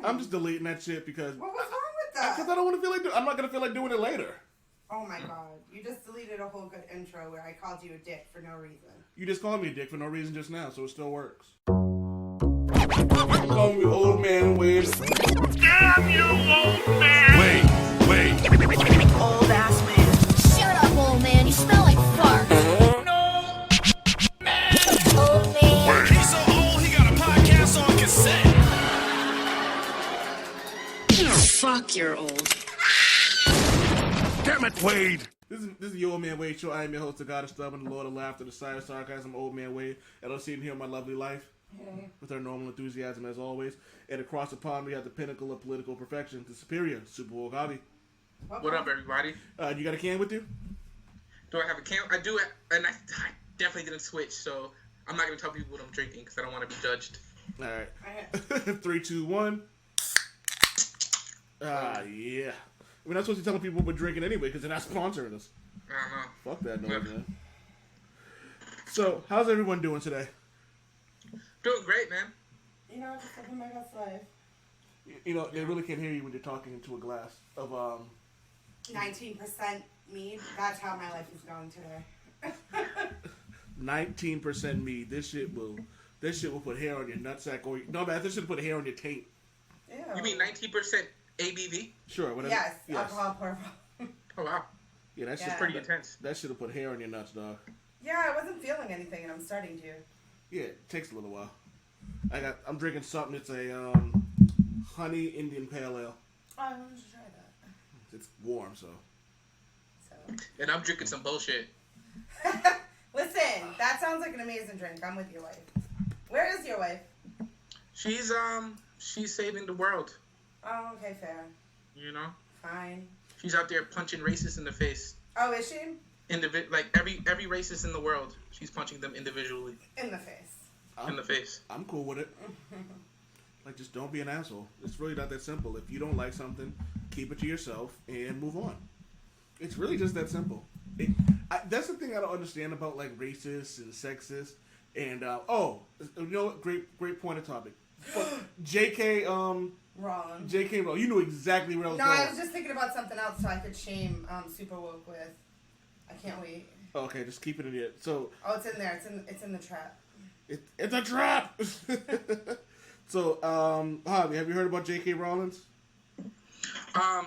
I'm just deleting that shit because... What was wrong with that? Because I don't want to feel like... I'm not going to feel like doing it later. Oh my god. You just deleted a whole good intro where I called you a dick for no reason. You just called me a dick for no reason just now, so it still works. Call me old man Wade. Damn you, old man! Wait. Old ass man. Shut up, old man. You smell like fart. No, man! Old man. He's so old, he got a podcast on cassette. Fuck, you're old. Damn it, Wade. This is the Old Man Wade Show. I am your host, the God of Stub and the Lord of Laughter, the Sire of Sarcasm, Old Man Wade. And I'll see you here in my lovely life. With our normal enthusiasm as always. And across the pond we have the pinnacle of political perfection, the superior, Supa Woke Javi. What up, everybody? You got a can with you? Do I have a can? I do, and I definitely didn't switch, so I'm not going to tell people what I'm drinking because I don't want to be judged. Alright. 3, 2, 1. Yeah. We're not supposed to be telling people what we're drinking anyway because they're not sponsoring us. I don't know. Fuck that noise, man. So, how's everyone doing today? Doing great, man. You know, just living my best life. You know, they really can't hear you when you're talking into a glass of 19% mead. That's how my life is going today. 19% mead. This shit will put hair on your nutsack, or no, man, this should put hair on your taint. Ew. You mean 19% ABV? Sure, whatever. Yes, alcohol purple. Oh, wow. Yeah, that's Yeah. just Pretty intense. That should have put hair on your nuts, dog. Yeah, I wasn't feeling anything, and I'm starting to. Yeah, it takes a little while. I'm drinking something. It's a honey Indian pale ale. Oh, I wanted to try that. It's warm, so. And I'm drinking some bullshit. Listen, that sounds like an amazing drink. I'm with your wife. Where is your wife? She's saving the world. Oh, okay, fair. You know? Fine. She's out there punching racists in the face. Oh, is she? Like every racist in the world, she's punching them individually. In the face. In the face. I'm cool with it. Like, just don't be an asshole. It's really not that simple. If you don't like something, keep it to yourself and move on. It's really just that simple. That's the thing I don't understand about, like, racists and sexists. And, you know what? Great point of topic. J.K. Wrong. J.K. Rowling. You knew exactly where I was No, going. I was just thinking about something else so I could shame Super Woke with. I can't wait. Okay, just keep it in here. So. Oh, it's in there. It's in the trap. It's a trap! So, Javi, have you heard about J.K. Rowling?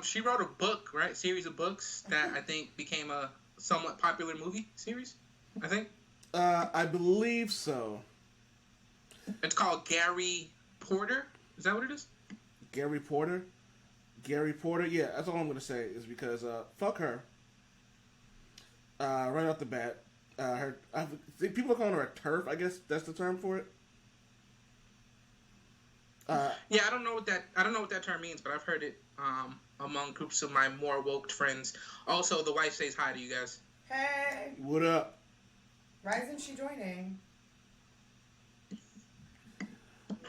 She wrote a book, right? Series of books that I think became a somewhat popular movie series, I think. I believe so. It's called Gary Porter. Is that what it is? Gary Porter? Yeah, that's all I'm going to say is because, fuck her. Right off the bat. People are calling her a TERF, I guess that's the term for it. Yeah, I don't know what that term means, but I've heard it among groups of my more woke friends. Also, the wife says hi to you guys. Hey. What up? Why isn't she joining?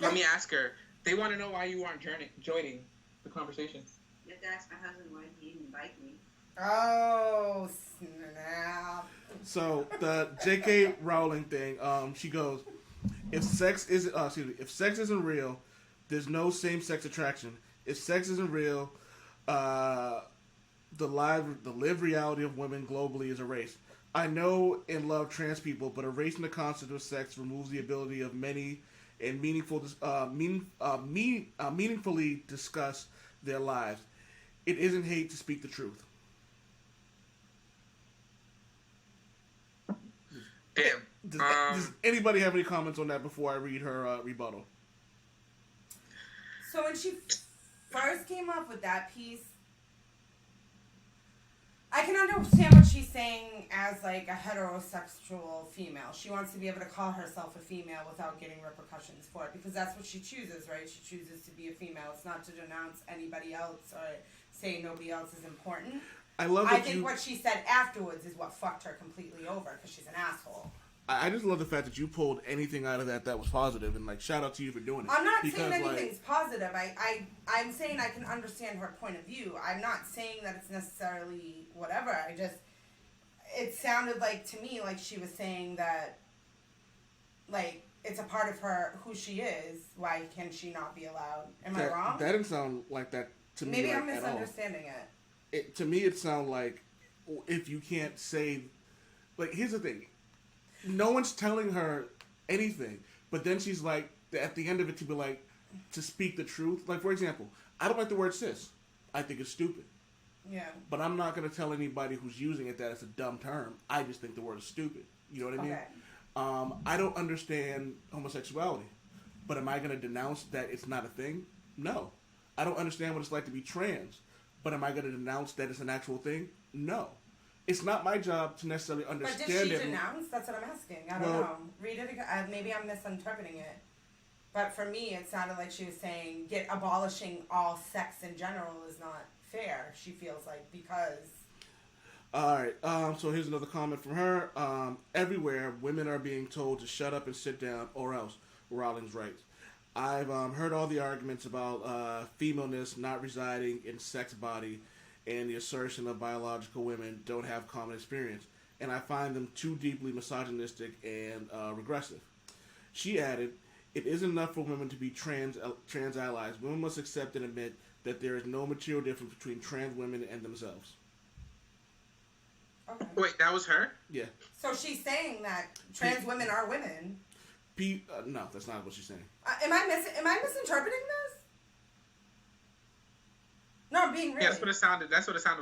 Let me ask her. They want to know why you aren't joining the conversation. You have to ask my husband why he didn't invite me. Oh, snap. So, the J.K. Rowling thing, she goes, if sex isn't real, there's no same-sex attraction. If sex isn't real, the lived reality of women globally is erased. I know and love trans people, but erasing the concept of sex removes the ability of many and meaningfully discuss their lives. It isn't hate to speak the truth. Damn. Does anybody have any comments on that before I read her rebuttal? So when she first came up with that piece, I can understand what she's saying as like a heterosexual female. She wants to be able to call herself a female without getting repercussions for it because that's what she chooses, right? She chooses to be a female. It's not to denounce anybody else or say nobody else is important. I think what she said afterwards is what fucked her completely over because she's an asshole. I just love the fact that you pulled anything out of that was positive, and like shout out to you for doing it. I'm not saying anything's positive. I'm saying I can understand her point of view. I'm not saying that it's necessarily whatever. It sounded like to me like she was saying that like it's a part of her, who she is. Why can she not be allowed? Am I wrong? That didn't sound like that to me. Maybe like, I'm misunderstanding it. To me, it sounds like if you can't say, like, here's the thing. No one's telling her anything, but then she's like, at the end of it, to be like, to speak the truth. Like, for example, I don't like the word cis. I think it's stupid. Yeah. But I'm not going to tell anybody who's using it that it's a dumb term. I just think the word is stupid. You know what I mean? Okay. I don't understand homosexuality, but am I going to denounce that it's not a thing? No. I don't understand what it's like to be trans, but am I going to denounce that it's an actual thing? No. It's not my job to necessarily understand it. But did she denounce? That's what I'm asking. I don't know. Read it again. Maybe I'm misinterpreting it. But for me, it sounded like she was saying abolishing all sex in general is not fair, she feels like, because... Alright, so here's another comment from her. Everywhere, women are being told to shut up and sit down, or else. Rowling's right. I've heard all the arguments about femaleness not residing in sex body and the assertion of biological women don't have common experience, and I find them too deeply misogynistic and regressive. She added, it isn't enough for women to be trans allies. Women must accept and admit that there is no material difference between trans women and themselves. Okay. Wait, that was her? Yeah. So she's saying that trans women are women. No, that's not what she's saying. Am I misinterpreting this? No, I'm being real. Yeah, that's what it sounded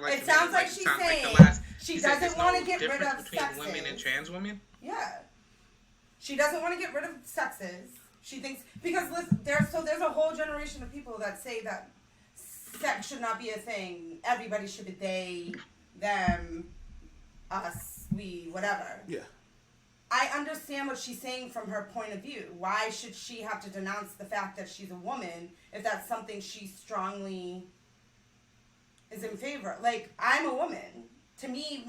like. It to sounds me. like she's saying she said doesn't there's want no to get rid difference of between sexes. women and trans women. Yeah. She doesn't want to get rid of sexes. She thinks, because listen, there's a whole generation of people that say that sex should not be a thing. Everybody should be they, them, us, we, whatever. Yeah. I understand what she's saying from her point of view. Why should she have to denounce the fact that she's a woman if that's something she strongly is in favor? Like, I'm a woman. To me,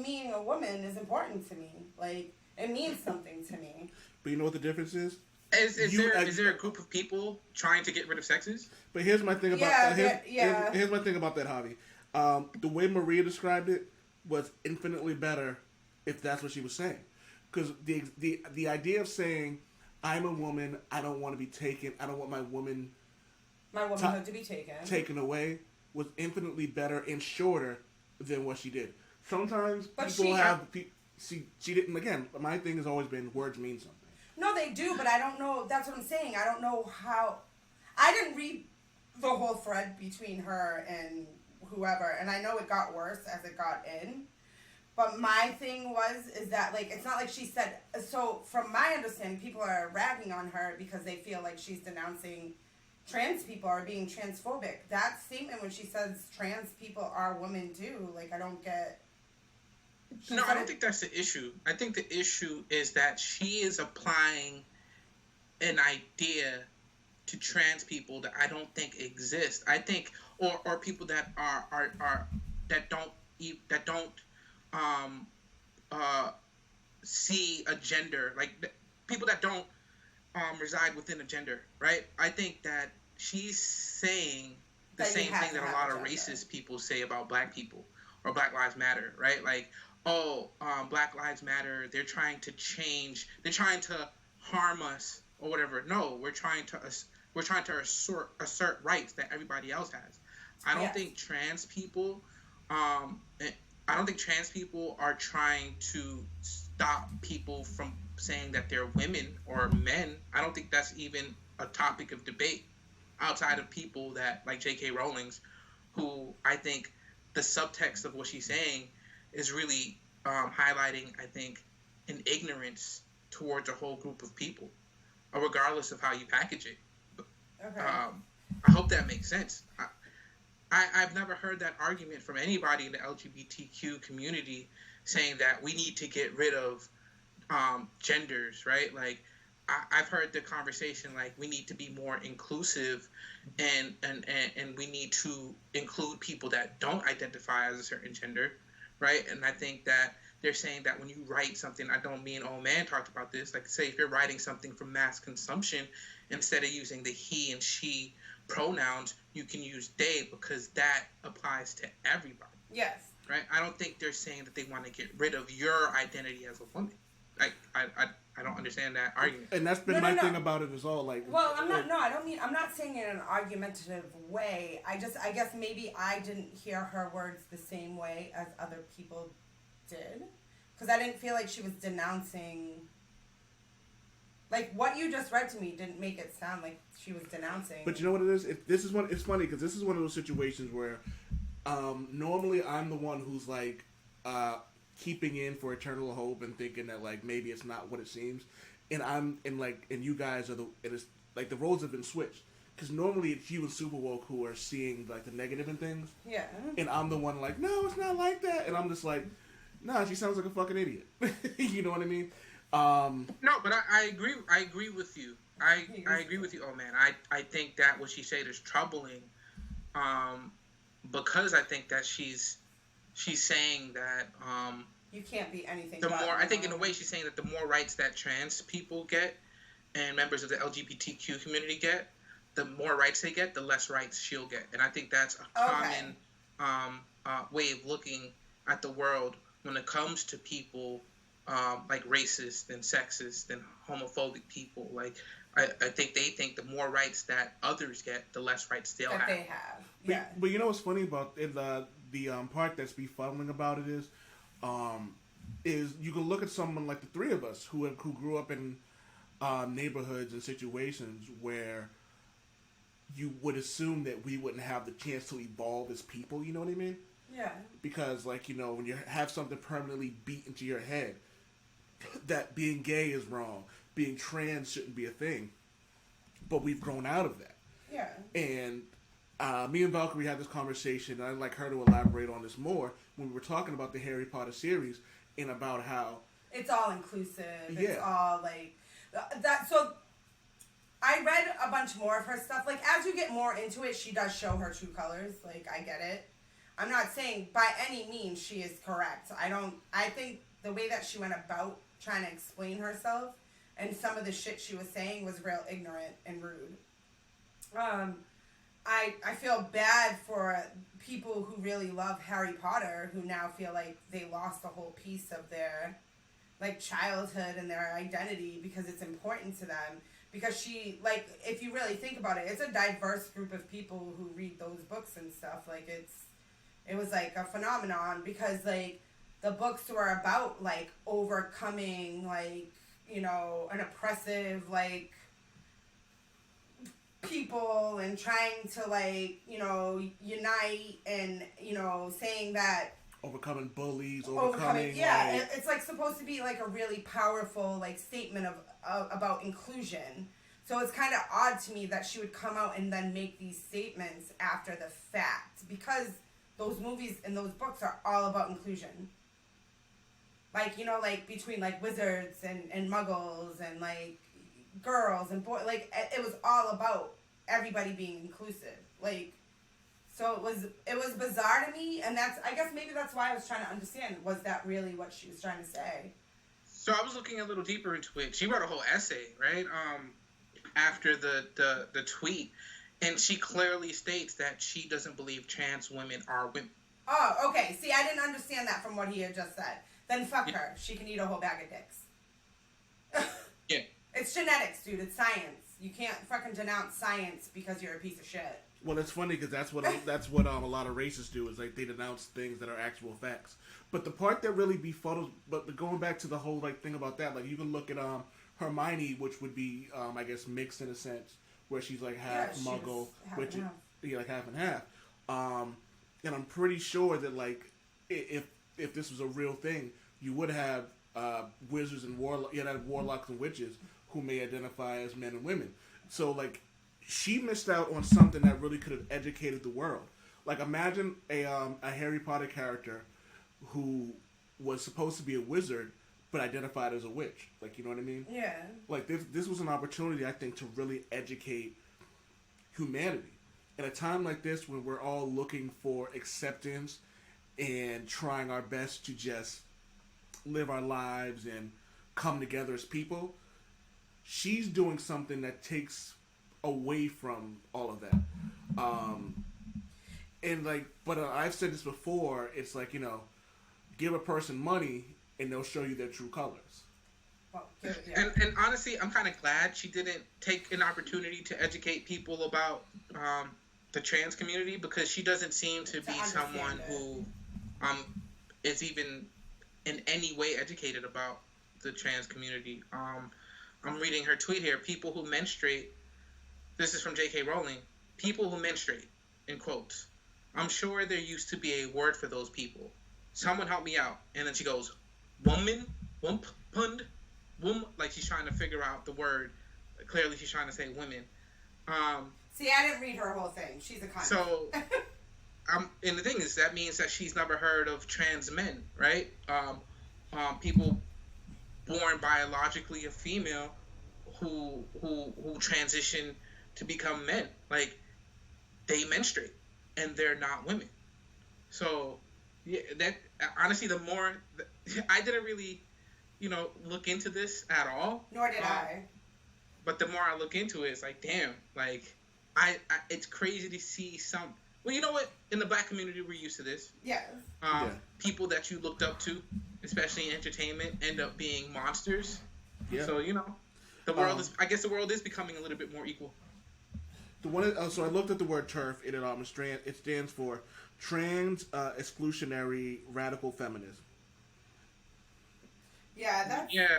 being a woman is important to me. Like, it means something to me. But you know what the difference is? Is there a group of people trying to get rid of sexes? But here's my thing about here's my thing about that, Javi. The way Maria described it was infinitely better if that's what she was saying. Because the idea of saying, I'm a woman, I don't want to be taken, I don't want my womanhood to be taken away, was infinitely better and shorter than what she did. Sometimes she didn't, again, my thing has always been words mean something. No, they do, but I don't know, that's what I'm saying. I don't know how, I didn't read the whole thread between her and whoever, and I know it got worse as it got in. But my thing is that, like, it's not like she said, so from my understanding, people are ragging on her because they feel like she's denouncing trans people or being transphobic. That statement when she says trans people are women too, like, I don't get... No, I don't think that's the issue. I think the issue is that she is applying an idea to trans people that I don't think exist. I think, or people that that don't see a gender, like people that don't reside within a gender, right? I think that she's saying the same thing that a lot of racist people say about black people or Black Lives Matter, right? Like, Black Lives Matter, they're trying to change, they're trying to harm us or whatever. No, we're trying to assert rights that everybody else has. I don't think trans people are trying to stop people from saying that they're women or men. I don't think that's even a topic of debate outside of people that, like J.K. Rowling's, who I think the subtext of what she's saying is really highlighting, I think, an ignorance towards a whole group of people, regardless of how you package it. Okay. I hope that makes sense. I've never heard that argument from anybody in the LGBTQ community saying that we need to get rid of genders, right? Like, I've heard the conversation like we need to be more inclusive and we need to include people that don't identify as a certain gender, right? And I think that they're saying that when you write something, I don't mean old man talked about this, like say if you're writing something for mass consumption, instead of using the he and she pronouns, you can use they because that applies to everybody. Yes. Right? I don't think they're saying that they want to get rid of your identity as a woman. Like, I I don't understand that argument. And that's been my thing about it as well. Like, well, I'm not saying it in an argumentative way. I guess maybe I didn't hear her words the same way as other people did. Because I didn't feel like she was denouncing. Like, what you just read to me didn't make it sound like she was denouncing. But you know what it is? It's funny because this is one of those situations where normally I'm the one who's like keeping in for eternal hope and thinking that like maybe it's not what it seems, and you guys are it's like the roles have been switched because normally it's you and Supa Woke who are seeing like the negative in things. Yeah. And I'm the one like, no, it's not like that, and I'm just like, nah, she sounds like a fucking idiot. You know what I mean? No, but I agree. I agree with you. I agree with you. Oh man, I think that what she said is troubling, because I think that she's saying that you can't be anything. The more I think in a way she's saying that the more rights that trans people get and members of the LGBTQ community get, the more rights they get, the less rights she'll get. And I think that's a common way of looking at the world when it comes to people like racist and sexist and homophobic people. Like I think they think the more rights that others get, the less rights they'll have. They have. Yeah. But you know what's funny about it, the part that's befuddling about it is you can look at someone like the three of us who grew up in neighborhoods and situations where you would assume that we wouldn't have the chance to evolve as people. You know what I mean? Yeah. Because like, you know, when you have something permanently beat into your head that being gay is wrong, being trans shouldn't be a thing, but we've grown out of that. Yeah. And me and Valkyrie had this conversation, and I'd like her to elaborate on this more when we were talking about the Harry Potter series and about how it's all inclusive. Yeah. It's all like that. So I read a bunch more of her stuff. Like, as you get more into it, she does show her true colors. Like, I get it. I'm not saying by any means she is correct. I think the way that she went about trying to explain herself and some of the shit she was saying was real ignorant and rude. I feel bad for people who really love Harry Potter who now feel like they lost a whole piece of their like childhood and their identity because it's important to them. Because she, like, if you really think about it, it's a diverse group of people who read those books and stuff. Like, it was like a phenomenon because like the books were about like overcoming like, you know, an oppressive like people and trying to like, you know, unite and, you know, saying that overcoming bullies, overcoming yeah, like, it's like supposed to be like a really powerful like statement of about inclusion. So it's kind of odd to me that she would come out and then make these statements after the fact because those movies and those books are all about inclusion. Like, you know, like between like wizards and muggles and like girls and boys, like it was all about everybody being inclusive. Like, so it was bizarre to me, and I guess maybe that's why I was trying to understand, was that really what she was trying to say? So I was looking a little deeper into it. She wrote a whole essay, right? After the tweet, and she clearly states that she doesn't believe trans women are women. Oh, okay. See, I didn't understand that from what he had just said. Then fuck her. She can eat a whole bag of dicks. Yeah. It's genetics, dude. It's science. You can't fucking denounce science because you're a piece of shit. well, it's funny because that's what a lot of racists do is like they denounce things that are actual facts. But the part that really befuddles, but going back to the whole like thing about that, like you can look at Hermione, which would be I guess mixed in a sense, where she's like half Muggle, which is like half and half. And I'm pretty sure that like if this was a real thing, you would have wizards and warlocks, you'd have warlocks and witches who may identify as men and women. So like she missed out on something that really could have educated the world. Like imagine a Harry Potter character who was supposed to be a wizard but identified as a witch. Like, you know what I mean? Yeah. Like this was an opportunity, I think, to really educate humanity. At a time like this when we're all looking for acceptance and trying our best to just live our lives and come together as people, she's doing something that takes away from all of that. And like, but I've said this before, it's like, you know, give a person money and they'll show you their true colors. Well, yeah. And honestly, I'm kind of glad she didn't take an opportunity to educate people about the trans community, because she doesn't seem to be someone who is even in any way educated about the trans community. I'm reading her tweet here. People who menstruate. This is from J.K. Rowling. People who menstruate, in quotes. I'm sure there used to be a word for those people. Someone help me out. And then she goes, woman, wump, pund, wom, like she's trying to figure out the word. Clearly she's trying to say women. See, I didn't read her whole thing. She's a cunt. So, and the thing is, that means that she's never heard of trans men, right? People born biologically a female who transition to become men. Like, they menstruate, and they're not women. So, yeah, that honestly, the more I didn't really, look into this at all. Nor did I. But the more I look into it, it's like, damn, like, I it's crazy to see some. Well, you know what? In the black community, we're used to this. Yes. People that you looked up to, especially in entertainment, end up being monsters. Yeah. So the world is. I guess the world is becoming a little bit more equal. So I looked at the word TERF. It stands for Trans Exclusionary Radical Feminism. Yeah, that's. Yeah.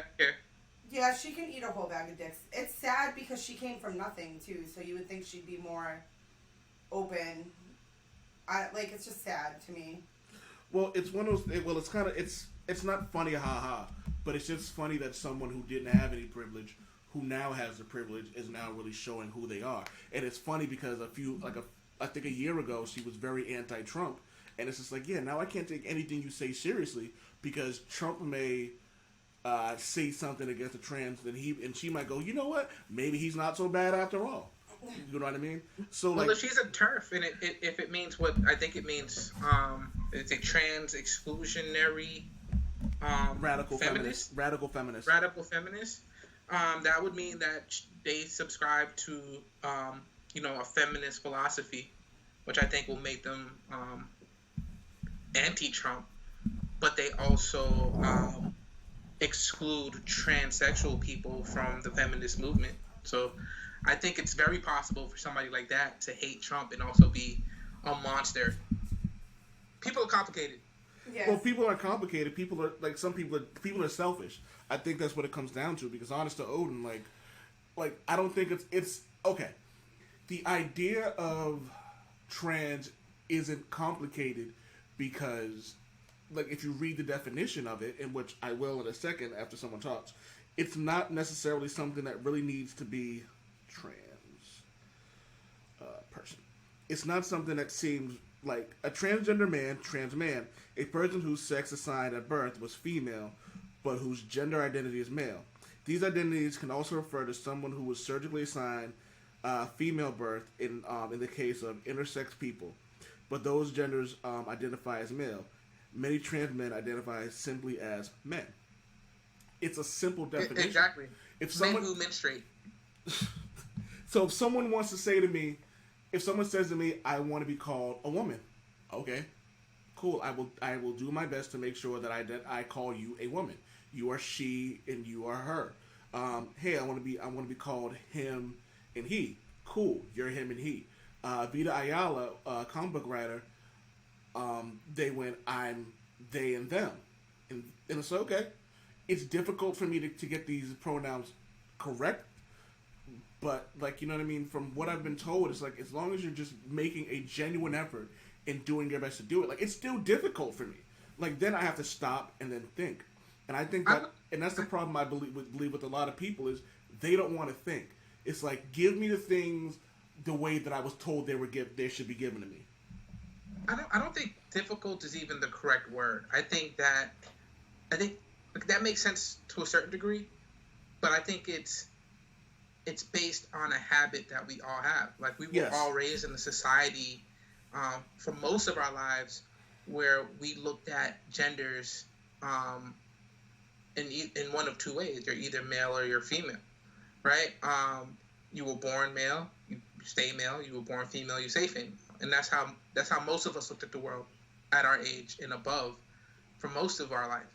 Yeah, she can eat a whole bag of dicks. It's sad because she came from nothing too, so you would think she'd be more open. It's just sad to me. Well, it's one of those. Well, it's kind of it's not funny, haha, but it's just funny that someone who didn't have any privilege, who now has the privilege, is now really showing who they are. And it's funny because I think a year ago she was very anti-Trump, and it's just like, yeah, now I can't take anything you say seriously because Trump may say something against the trans, and she might go, you know what? Maybe he's not so bad after all. You know what I mean? So, well, if she's a TERF, and if it means what I think it means, it's a trans exclusionary radical feminist. Radical feminist. That would mean that they subscribe to a feminist philosophy, which I think will make them anti-Trump, but they also exclude transsexual people from the feminist movement. So I think it's very possible for somebody like that to hate Trump and also be a monster. People are complicated. Yes. Well, people are complicated. People are like some people are selfish. I think that's what it comes down to. Because honest to Odin, like I don't think it's okay. The idea of trans isn't complicated because, like, if you read the definition of it, in which I will in a second after someone talks, it's not necessarily something that really needs to be trans person. It's not something that seems like a transgender man, trans man, a person whose sex assigned at birth was female, but whose gender identity is male. These identities can also refer to someone who was surgically assigned female birth in the case of intersex people, but those genders identify as male. Many trans men identify simply as men. It's a simple definition. Exactly. If someone men who menstruate. So if someone wants to say to me, if someone says to me, I want to be called a woman, okay, cool. I will do my best to make sure that I call you a woman. You are she and you are her. Hey, I want to be called him and he. Cool. You're him and he. Vita Ayala, comic book writer, they went, I'm they and them. And it's okay. It's difficult for me to get these pronouns correct. But, like, you know what I mean? From what I've been told, it's like, as long as you're just making a genuine effort and doing your best to do it, like, it's still difficult for me. Like, then I have to stop and then think. And I think that, and that's the problem I believe with a lot of people is they don't want to think. It's like, give me the things the way that I was told they should be given to me. I don't think difficult is even the correct word. I think that makes sense to a certain degree, but I think it's based on a habit that we all have. Like, we were all raised in a society for most of our lives where we looked at genders in one of two ways. You're either male or you're female, right? You were born male, you stay male. You were born female, you stay female. And that's how most of us looked at the world at our age and above for most of our life.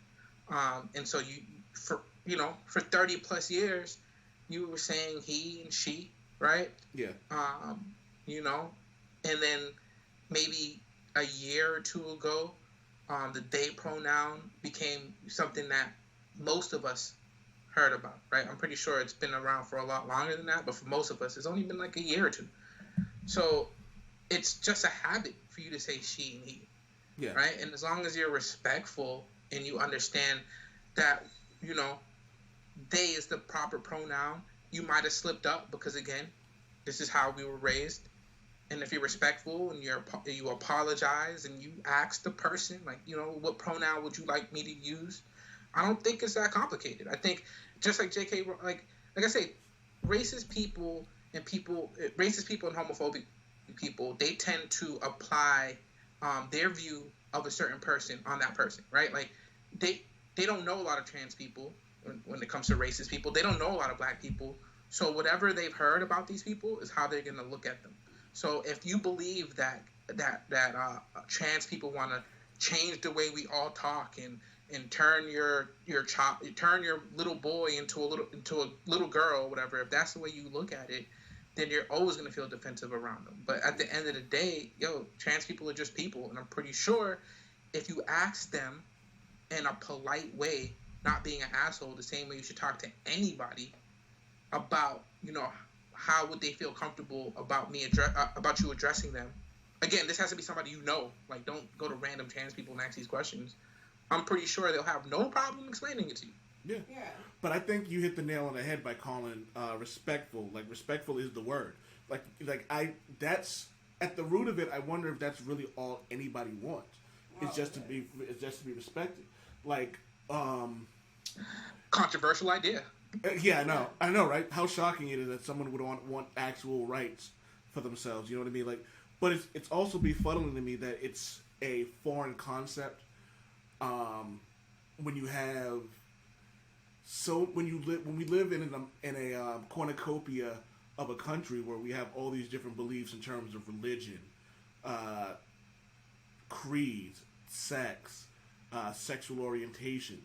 And so for 30 plus years, you were saying he and she, right? Yeah. And then maybe a year or two ago, the they pronoun became something that most of us heard about, right? I'm pretty sure it's been around for a lot longer than that, but for most of us, it's only been like a year or two. So it's just a habit for you to say she and he, right? And as long as you're respectful and you understand that, they is the proper pronoun, you might have slipped up because, again, this is how we were raised. And if you're respectful and you apologize and you ask the person, like, what pronoun would you like me to use? I don't think it's that complicated. I think just like J.K. like I say, racist people and homophobic people, they tend to apply their view of a certain person on that person, right? Like they don't know a lot of trans people when it comes to racist people. They don't know a lot of black people. So whatever they've heard about these people is how they're going to look at them. So if you believe that trans people want to change the way we all talk and turn your little boy into a little girl, whatever, if that's the way you look at it, then you're always going to feel defensive around them. But at the end of the day, trans people are just people, and I'm pretty sure if you ask them in a polite way, not being an asshole, the same way you should talk to anybody about, how would they feel comfortable about about you addressing them. Again, this has to be somebody you know. Like, don't go to random trans people and ask these questions. I'm pretty sure they'll have no problem explaining it to you. Yeah. But I think you hit the nail on the head by calling respectful. Like, respectful is the word. That's at the root of it. I wonder if that's really all anybody wants. It's just to be respected. Like, controversial idea. Yeah, I know, right? How shocking it is that someone would want actual rights for themselves. You know what I mean? Like, but it's also befuddling to me that it's a foreign concept. When we live in a cornucopia of a country where we have all these different beliefs in terms of religion, creeds, sex, sexual orientations.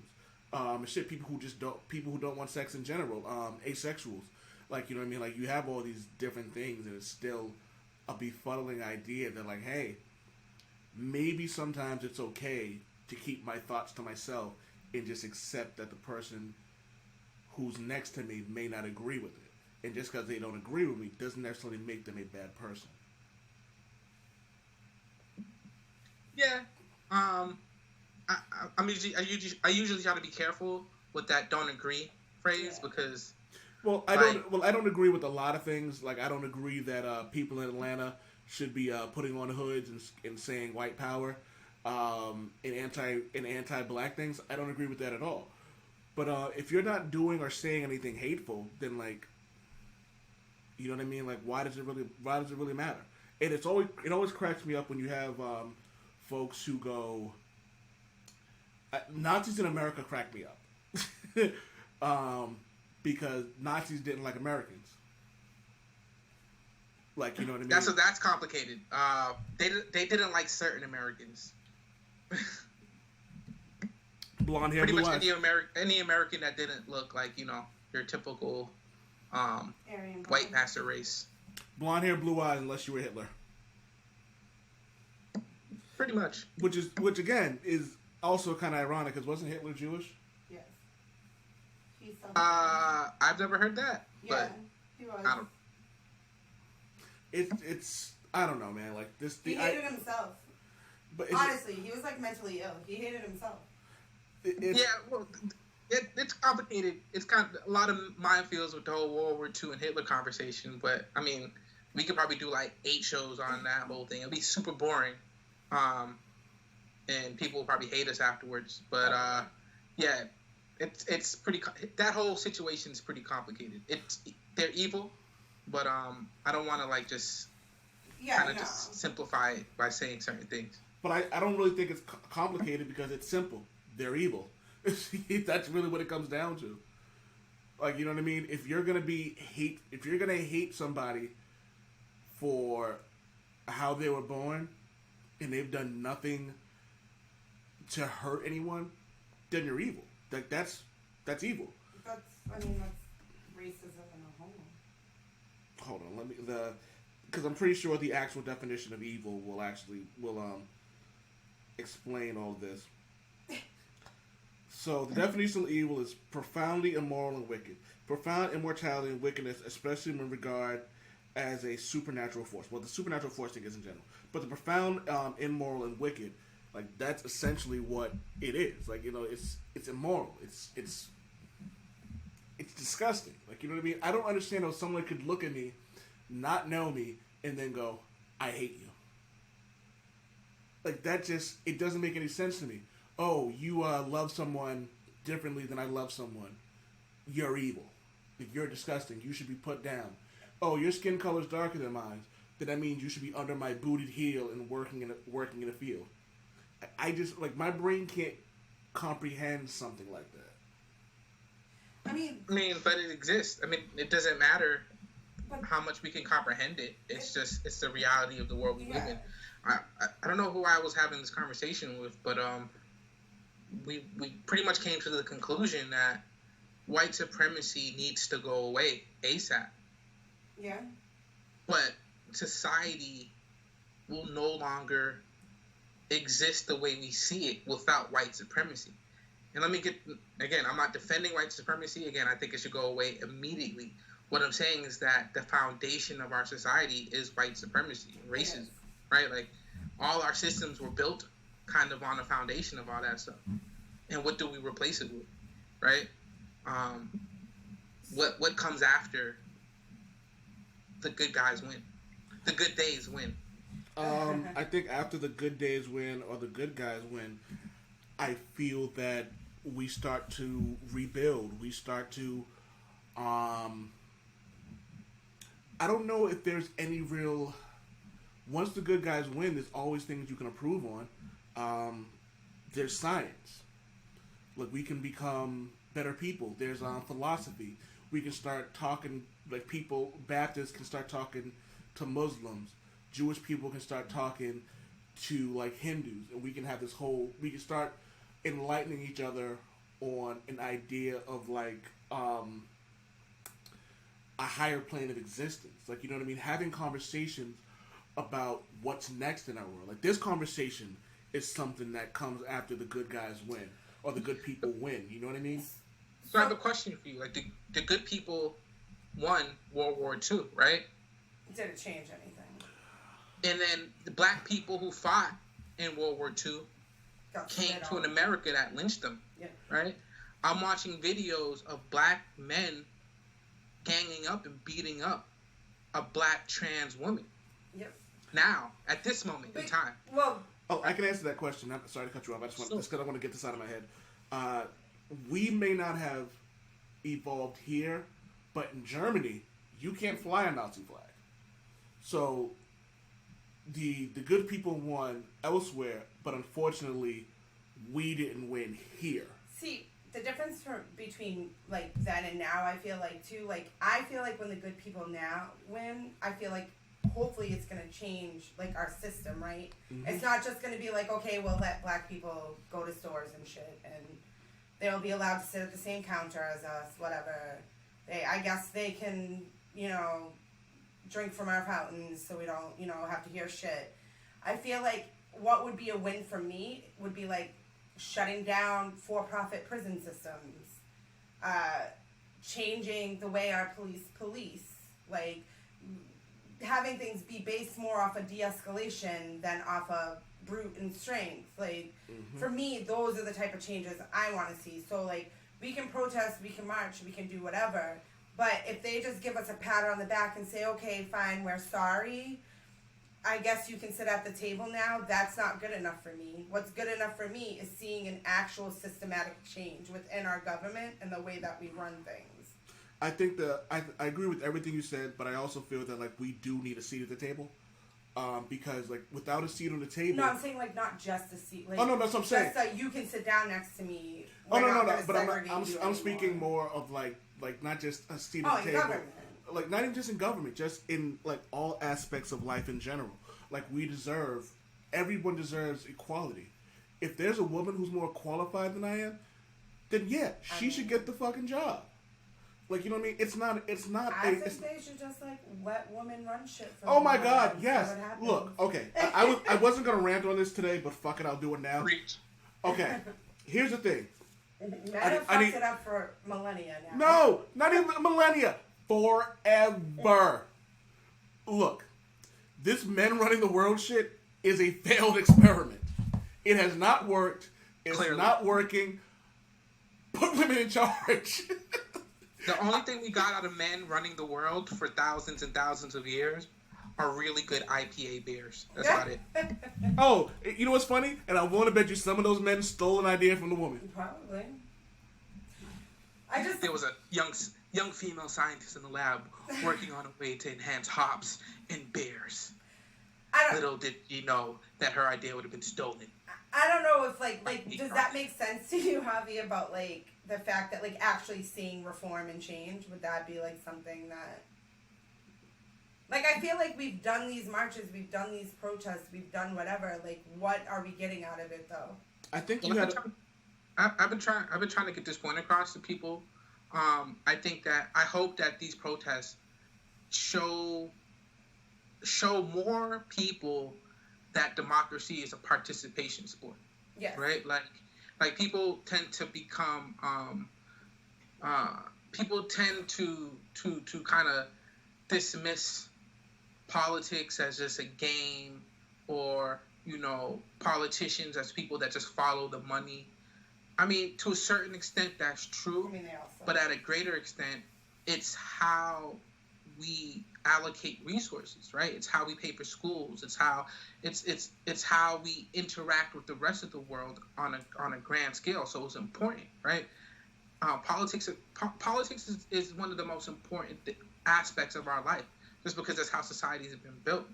People who don't want sex in general, asexuals, like, you know what I mean? Like, you have all these different things, and it's still a befuddling idea that, like, hey, maybe sometimes it's okay to keep my thoughts to myself and just accept that the person who's next to me may not agree with it. And just because they don't agree with me doesn't necessarily make them a bad person. Yeah. I usually try to be careful with that "don't agree" phrase because. I don't agree with a lot of things. Like, I don't agree that people in Atlanta should be putting on hoods and saying white power, and anti-black things. I don't agree with that at all. But if you're not doing or saying anything hateful, then, like, you know what I mean? Like, why does it really matter? And it always cracks me up when you have folks who go. Nazis in America crack me up. Because Nazis didn't like Americans. Like, you know what I mean? That's complicated. They didn't like certain Americans. Blonde hair, pretty blue much eyes. any American that didn't look like, your typical white master race. Blonde hair, blue eyes, unless you were Hitler. Pretty much. Which again is also kind of ironic, because wasn't Hitler Jewish? Yes. I've never heard that. Yeah, but he was. It's I don't know, man. Like this. He hated himself. But honestly, he was like mentally ill. He hated himself. It's complicated. It's kind of a lot of minefields with the whole World War II and Hitler conversation. But I mean, we could probably do like 8 shows on that whole thing. It'll be super boring. And people will probably hate us afterwards. But it's pretty. That whole situation is pretty complicated. They're evil, but I don't want to like just just simplify it by saying certain things. But I don't really think it's complicated because it's simple. They're evil. That's really what it comes down to. Like, you know what I mean? If you're gonna hate somebody for how they were born, and they've done nothing to hurt anyone, then you're evil. Like that's evil. I mean, that's racism in a whole. Hold on, because I'm pretty sure the actual definition of evil will explain all this. So the definition of evil is profoundly immoral and wicked. Profound immortality and wickedness, especially when regard as a supernatural force. Well, the supernatural force thing is in general, but the profound, immoral and wicked, like that's essentially what it is. Like, you know, it's immoral. It's disgusting. Like, you know what I mean? I don't understand how someone could look at me, not know me, and then go, "I hate you." Like, that just, it doesn't make any sense to me. Oh, you love someone differently than I love someone. You're evil. Like, you're disgusting. You should be put down. Oh, your skin color's darker than mine. Then that means you should be under my booted heel and working in a field. I just, like, my brain can't comprehend something like that. I mean, but it exists. I mean, it doesn't matter how much we can comprehend it. It's the reality of the world we live in. I don't know who I was having this conversation with, but we pretty much came to the conclusion that white supremacy needs to go away ASAP. Yeah. But society will no longer exist the way we see it without white supremacy. And let me again, I'm not defending white supremacy. Again, I think it should go away immediately. What I'm saying is that the foundation of our society is white supremacy, racism, right? Like, all our systems were built kind of on a foundation of all that stuff. And what do we replace it with, right? What comes after the good guys win? The good days win. I think after the good days win or the good guys win, I feel that we start to rebuild. We start to, I don't know if there's any real, once the good guys win, there's always things you can improve on. There's science. Like, we can become better people. There's philosophy. We can start talking, like, people, Baptists can start talking to Muslims. Jewish people can start talking to, like, Hindus. And we can have this whole, we can start enlightening each other on an idea of, like, a higher plane of existence. Like, you know what I mean? Having conversations about what's next in our world. Like, this conversation is something that comes after the good guys win. Or the good people win. You know what I mean? So I have a question for you. Like, the good people won World War II, right? Did it change anything? And then the black people who fought in World War II came to an America that lynched them, right? I'm watching videos of black men ganging up and beating up a black trans woman. Yep. Now, at this moment in time. Well. Oh, I can answer that question. I'm sorry to cut you off. Just because I want to get this out of my head. We may not have evolved here, but in Germany, you can't fly a Nazi flag. So the good people won elsewhere, but unfortunately, we didn't win here. See, the difference between, like, then and now, I feel like, too, like, I feel like when the good people now win, I feel like hopefully it's going to change, like, our system, right? Mm-hmm. It's not just going to be like, okay, we'll let black people go to stores and shit, and they'll be allowed to sit at the same counter as us, whatever. I guess they can, you know, drink from our fountains so we don't, you know, have to hear shit. I feel like what would be a win for me would be, like, shutting down for-profit prison systems, changing the way our police, like, having things be based more off of de-escalation than off of brute and strength. Like, for me, those are the type of changes I want to see. So, like, we can protest, we can march, we can do whatever, but if they just give us a pat on the back and say, okay, fine, we're sorry, I guess you can sit at the table now, that's not good enough for me. What's good enough for me is seeing an actual systematic change within our government and the way that we run things. I think I agree with everything you said, but I also feel that, like, we do need a seat at the table, because, like, without a seat on the table. No, I'm saying, like, not just a seat. Like, oh no, that's what I'm saying. Just so you can sit down next to me. Oh no, but I'm speaking more of like not just a seat at the table. Government. Like, not even just in government, just in, like, all aspects of life in general. Like, everyone deserves equality. If there's a woman who's more qualified than I am, then yeah, she should get the fucking job. Like, you know what I mean? It's not. I think they should just like let women run shit. For Oh my them God! and Yes. see what happens. Look. Okay. I wasn't gonna rant on this today, but fuck it, I'll do it now. Preach. Okay. Here's the thing. Men have fucked it up for millennia now. No, not even millennia. Forever. Look, this men running the world shit is a failed experiment. It has not worked. It's Clearly. not working. Put women in charge. The only thing we got out of men running the world for thousands and thousands of years are really good IPA beers. That's about it. Oh, you know what's funny? And I want to bet you some of those men stole an idea from the woman. Probably. There was a young female scientist in the lab working on a way to enhance hops in beers. Little did you know that her idea would have been stolen. I don't know if like does that make sense to you, Javi, about like the fact that like actually seeing reform and change? Would that be like something that like I feel like we've done these marches, we've done these protests, we've done whatever. Like what are we getting out of it though? I think I've been trying to get this point across to people. I hope that these protests show more people that democracy is a participation sport. Yes. Right? Like people tend to become people tend to kind of dismiss politics as just a game, or politicians as people that just follow the money. I mean, to a certain extent that's true, but at a greater extent it's how we allocate resources, right? It's how we pay for schools. It's how we interact with the rest of the world on a grand scale. So it's important, right? Politics is one of the most important aspects of our life, just because that's how societies have been built.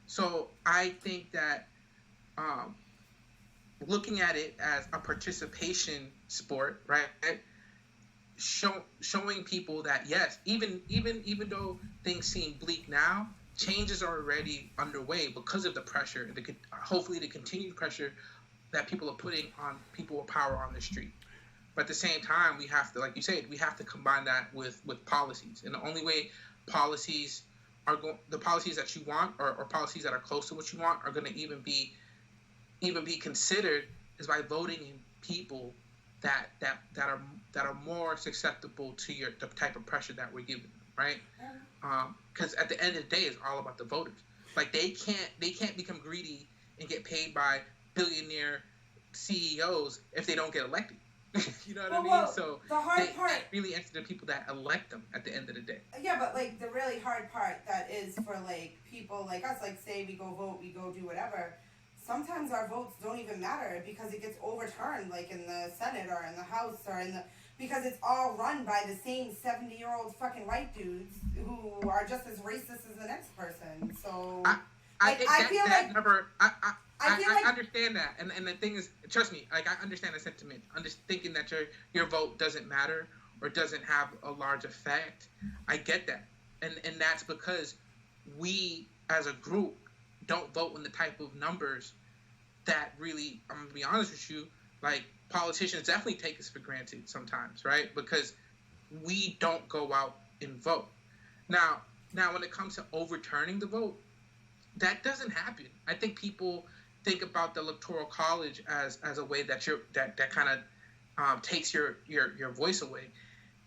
So I think that looking at it as a participation sport, right? Showing people that yes, even though things seem bleak now, changes are already underway because of the pressure, hopefully the continued pressure that people are putting on people with power on the street. But at the same time, we have to, like you said, we have to combine that with policies. And the only way the policies that you want, or policies that are close to what you want, are going to even be considered is by voting in people that are more susceptible to the type of pressure that we're giving them, right? Because at the end of the day, it's all about the voters. Like they can't become greedy and get paid by billionaire CEOs if they don't get elected. You know what I mean? So the hard part really answer the people that elect them at the end of the day. Yeah, but like the really hard part that is for like people like us, like say we go vote, we go do whatever. Sometimes our votes don't even matter because it gets overturned, like in the Senate or in the House or because it's all run by the same 70-year-old fucking white dudes who are just as racist as the next person. So I understand that, and the thing is, trust me, like I understand the sentiment. I'm just thinking that your vote doesn't matter or doesn't have a large effect. I get that, and that's because we as a group don't vote in the type of numbers that really, I'm gonna be honest with you, like politicians definitely take us for granted sometimes, right? Because we don't go out and vote. Now when it comes to overturning the vote, that doesn't happen. I think people think about the Electoral College as a way that that kind of takes your voice away.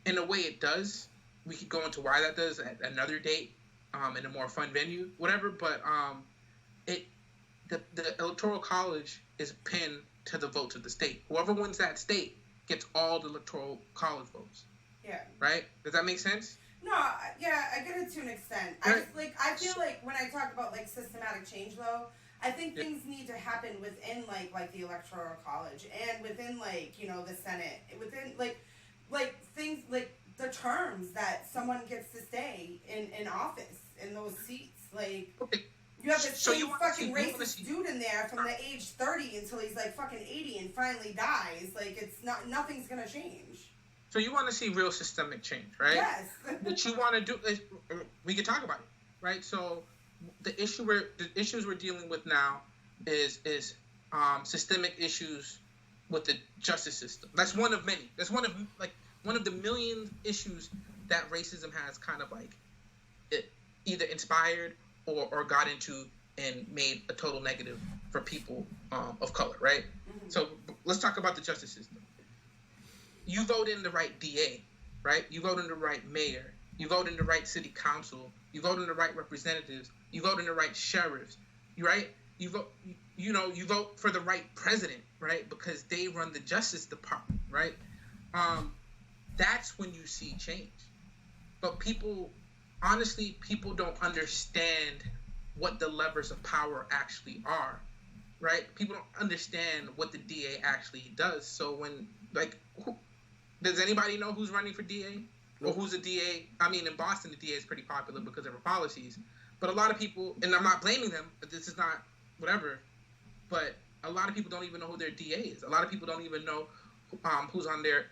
In a way it does. We could go into why that does at another date, in a more fun venue, whatever, but the Electoral College is pinned to the votes of the state. Whoever wins that state gets all the Electoral College votes. Yeah. Right? Does that make sense? No, yeah, I get it to an extent. Right. I feel like when I talk about like systematic change though, I think things need to happen within like the Electoral College and within like, the Senate, within like things like the terms that someone gets to stay in office in those seats. Like you have this fucking racist dude in there from the age 30 until he's like fucking 80 and finally dies. Like it's nothing's gonna change. So you want to see real systemic change, right? Yes. What you want to do is, we can talk about it, right? So the issues we're dealing with now is systemic issues with the justice system. That's one of many. That's one of the million issues that racism has kind of like either inspired or got into and made a total negative for people of color, right? Mm-hmm. So let's talk about the justice system. You vote in the right DA, right? You vote in the right mayor. You vote in the right city council. You vote in the right representatives. You vote in the right sheriffs, right? You vote, you vote for the right president, right? Because they run the justice department, right? That's when you see change. But people don't understand what the levers of power actually are, right? People don't understand what the DA actually does. So when, does anybody know who's running for DA? Or who's a DA? I mean, in Boston, the DA is pretty popular because of her policies. But a lot of people, and I'm not blaming them, but this is not whatever, but a lot of people don't even know who their DA is. A lot of people don't even know who's on their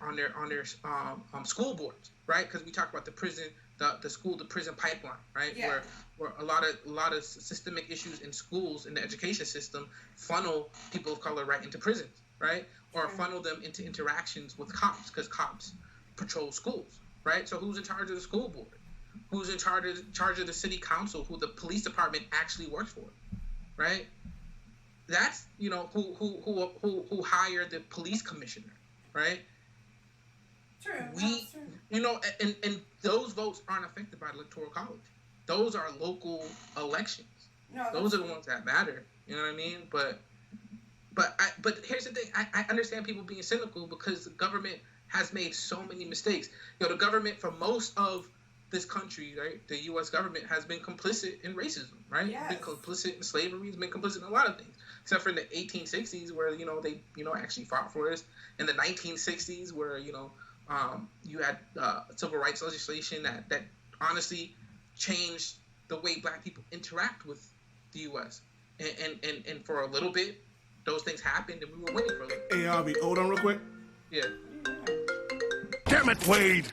school boards, right? Because we talk about the prison, the school to prison pipeline, right? Yeah. Where a lot of systemic issues in schools in the education system funnel people of color right into prisons, right? Or funnel them into interactions with cops because cops patrol schools, right? So who's in charge of the school board? Who's in charge of the city council? Who the police department actually works for, right? That's who hired the police commissioner, right? True. And those votes aren't affected by the electoral college. Those are local elections. No, those are the ones that matter. You know what I mean? But here's the thing. I understand people being cynical because the government has made so many mistakes. The government for most of this country, right? The U.S. government has been complicit in racism, right? Yes. Been complicit in slavery. It's been complicit in a lot of things, except for in the 1860s where they actually fought for us. In the 1960s where you had civil rights legislation that honestly changed the way Black people interact with the U.S. And for a little bit, those things happened and we were winning for a little bit. Hey, Albie, hold on real quick. Yeah. Damn it, Wade!